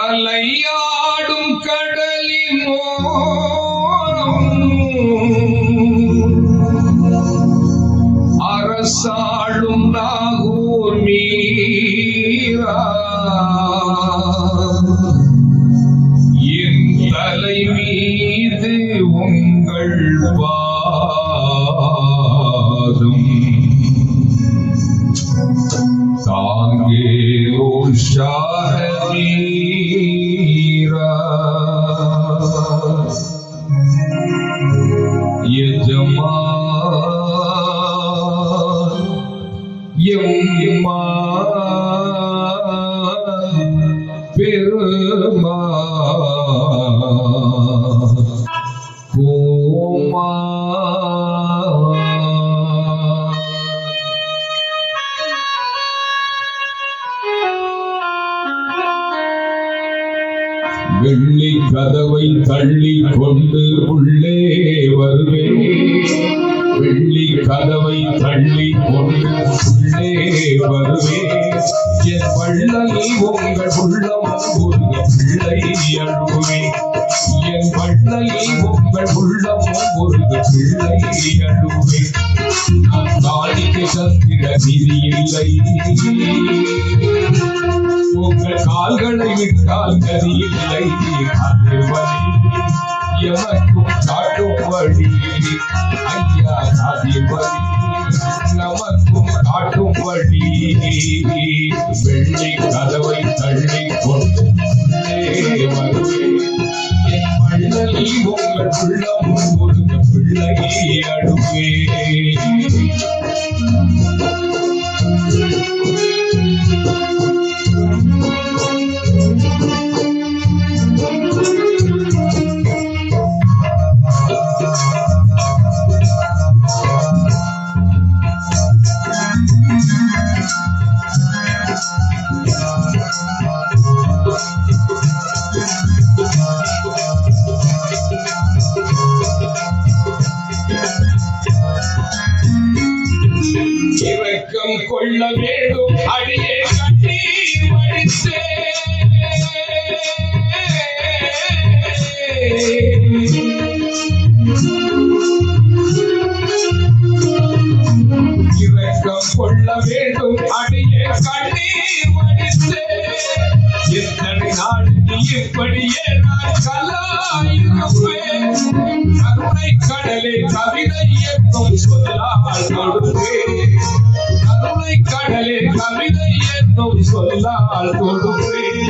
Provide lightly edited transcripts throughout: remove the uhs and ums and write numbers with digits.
அலையாடும் கடலின் ஓரம் அரசாளும் நாகூர் மீரா என் தலை மீது உங்கள் பாதம் தாங்கே ஓ ஷாஹமீரா எஜமான் எம்மா பெருமா கோமா வெள்ளி கதவை தள்ளி கொண்டு உள்ளே வருவேன். வெள்ளி கதவை தள்ளி கொண்டு உள்ளே வருவேன். என் வள்ளல் உங்கள் உள்ளம் ஒரு பிள்ளை அழுவேன். என் வள்ளல் உங்கள் உள்ளம் ஒரு பிள்ளை அழுவேன். நான் தாடிக்கு சத்திர நிதி இல்லை. உங்கள் கால்களை விட்டால் கதியில்லை. அது வழி எமக்கும் காட்டும் வழி. ஐயா அது வழி நமக்கும் காட்டும் வழி. வெள்ளி கதவை தள்ளி கொண்டு வருவேன். என் வள்ளல் உங்கள் உள்ளம் ஒரு பிள்ளை அழுவேன். இரக்கம் கொள்ள வேண்டும் அடியே கண்ணீர் வடித்தே. இரக்கம் கொள்ள வேண்டும் அடியே கண்ணீர் வடித்தே. எத்தனை நாள் இப்படியே நான் கலாயிருப்பேன். கருணை கடலே கவிதை என்னும் சொல்லால் கொடுப்பேன். கருணை கடலே கவிதை என்னும் சொல்லால் கொடுப்பேன்.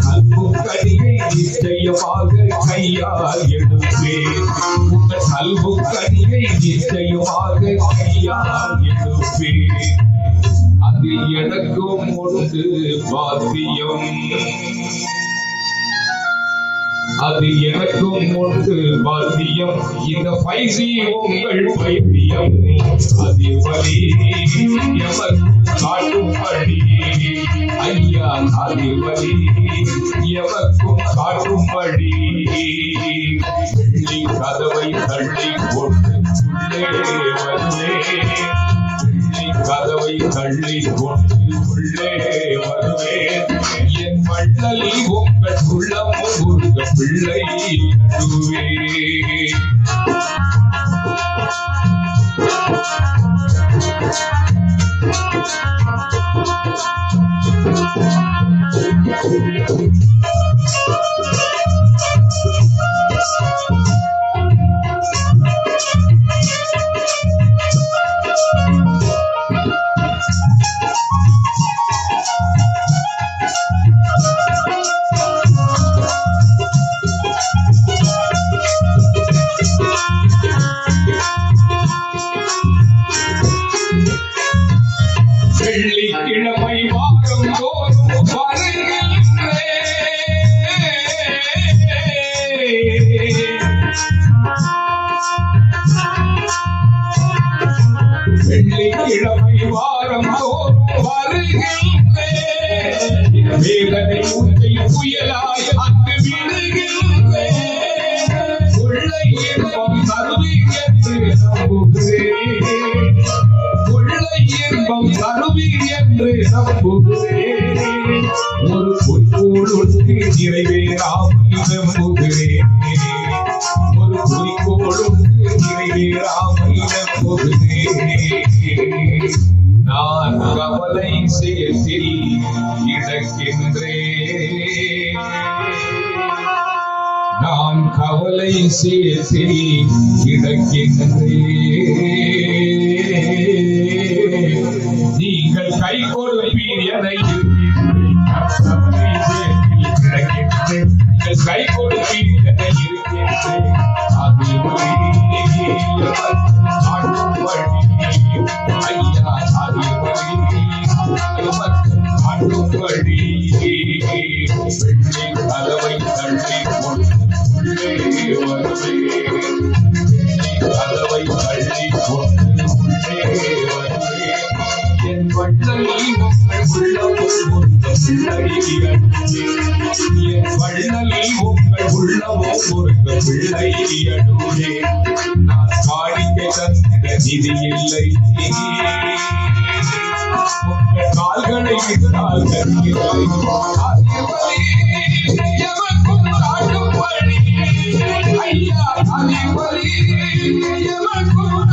கல்பும் கனியை நிச்சயமாக கையால் எடுப்பேன். உங்கள் கல்பும் கனியை நிச்சயமாக கையால் எடுப்பேன். அதில் எனக்கும் ஒன்று பாத்தியம். அது எனக்கும் ஒன்று பாத்தியம். இந்த பைசி உங்கள் பைத்தியம். அது வழி எவர் காட்டும் வழி. ஐயா அது வழி எவர்க்கும் காட்டும் வழி. வெள்ளி கதவை தள்ளி கொண்டு உள்ளே வந்தேன். கதவை தள்ளி கொண்டு உள்ளே வருவேன். என் வள்ளல் உங்கள் உள்ளம் ஒரு பிள்ளை அழுவேன். வெள்ளிக்கிழமை வாரம் தோறும் வருகின்றேன். வெள்ளிக்கிழமை வாரம் தோறும் வருகின்றேன். வேதனை உன்னை புயலாய் அங்கு விடுகின்றேன். உள்ளே இன்பம் தருவி என்று நம்புகிறேன். உள்ளே இன்பம் தருவி என்று நம்புகிறேன். ஒரு பொய்போல் ஒன்று நிறைவேறாமல் வெம்புகிறேன். ஒரு குறிக்கோளும் நிறைவேறாமல் வெம்புகிறேன். நான் கவலை சேற்றில் கிடக்கின்றேன். நான் கவலை சேற்றில் கிடக்கின்றேன். நீங்கள் கை கொடுப்பீர் என கவலை சேற்றில் கிடக்கின்றேன். நீங்கள் கை கொடுப்பீர் என இருக்கின்றேன். அது ஐயா, அது ஆண்டுபடி வெள்ளி கதவை தள்ளி கொண்டே வருவேன். கதவை தள்ளி கொண்டு உள்ளே வருவேன். என் வள்ளலில் உங்கள் உள்ளமும் ஒத்த பிள்ளைகள். என் வள்ளலில் உங்கள் உள்ளமும் ஒத்த பிள்ளைகளுடே. நான் காணிக்கை தந்திட நிதி இல்லை. உங்கள் கால்களை விட்டால் கருவில்லை. எவர்க்கும் காட்டும்படி ஐயா அதிபதி எவர்க்கும்